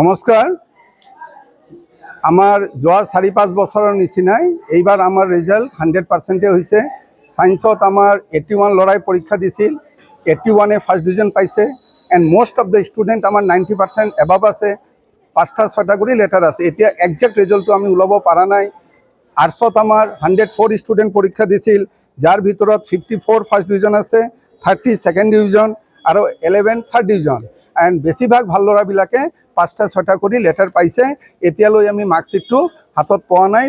নমস্কাৰ। আমাৰ যোৱা 4-5 বছৰৰ নিচিনাই এইবাৰ আমাৰ ৰিজাল্ট 100% হৈছে। সায়েন্সত আমাৰ 81 ল'ৰাই পৰীক্ষা দিছিল, 81 ফাৰ্ষ্ট ডিভিজন পাইছে and most of the student আমাৰ 90% এবাভ আছে। 5টা-6টা কৰি লেটাৰ আছে। এতিয়া একজেক্ট ৰিজাল্টটো আমি ওলাব পৰা নাই। আৰ্টছত আমাৰ 104 ষ্টুডেণ্ট পৰীক্ষা দিছিল, যাৰ ভিতৰত 54 ফাৰ্ষ্ট ডিভিজন আছে, 30 ছেকেণ্ড ডিভিজন আৰু 11 থাৰ্ড ডিভিজন। এণ্ড বেছিভাগ ভাল ল'ৰাবিলাকে 5টা-6টা কৰি লেটাৰ পাইছে। এতিয়ালৈ আমি মাৰ্কশ্বিটটো হাতত পোৱা নাই।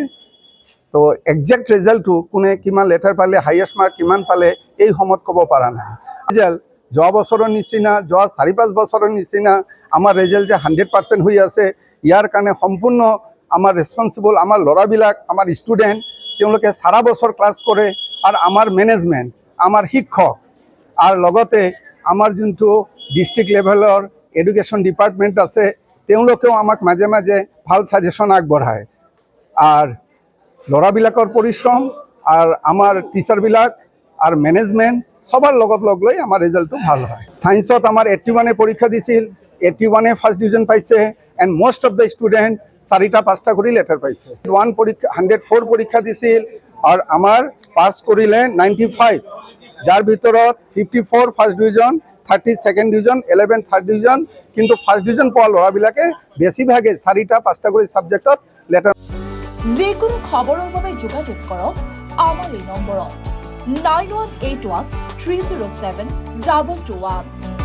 তো একজেক্ট ৰিজাল্টটো কোনে কিমান লেটাৰ পালে, হাইয়েষ্ট মাৰ্ক কিমান পালে এই সময়ত ক'ব পৰা নাই। ৰিজাল্ট যোৱা বছৰৰ নিচিনা, যোৱা 4-5 বছৰৰ নিচিনা আমাৰ ৰিজাল্ট যে 100% হৈ আছে, ইয়াৰ কাৰণে সম্পূৰ্ণ আমাৰ ৰেছপনচিবল আমাৰ ল'ৰাবিলাক, আমাৰ ষ্টুডেণ্ট। তেওঁলোকে সাৰা বছৰ ক্লাছ কৰে আৰু আমাৰ মেনেজমেণ্ট, আমাৰ শিক্ষক আৰু লগতে আমাৰ যোনটো ডিষ্ট্ৰিক্ট লেভেলৰ এডুকেশ্যন ডিপাৰ্টমেণ্ট আছে, তেওঁলোকেও আমাক মাজে মাজে ভাল ছাজেশ্যন আগবঢ়ায়। আৰ ল'ৰাবিলাকৰ পৰিশ্ৰম আৰ আমাৰ টিচাৰবিলাক আৰ মেনেজমেণ্ট সবাৰ লগত লগ লৈ আমাৰ ৰিজাল্টটো ভাল হয়। সায়েন্সত আমাৰ 81 পৰীক্ষা দিছিল, 81 ফাৰ্ষ্ট ডিভিজন পাইছে and most of the student 4টা-5টা কৰি লেটাৰ পাইছে। 104 পৰীক্ষা দিছিল আৰু আমাৰ পাছ কৰিলে 95, যাৰ ভিতৰত 54 first division, 30 second division, 11 third division. কিন্তু ফাৰ্ষ্ট ডিভিজন পোৱা ল'ৰাবিলাকে বেছিভাগে 4টা-5টা কৰি ছাবজেক্টত লেটাৰ। যিকোনো খবৰৰ বাবে যোগাযোগ কৰক আমাৰ এই নম্বৰত 9181 307 221।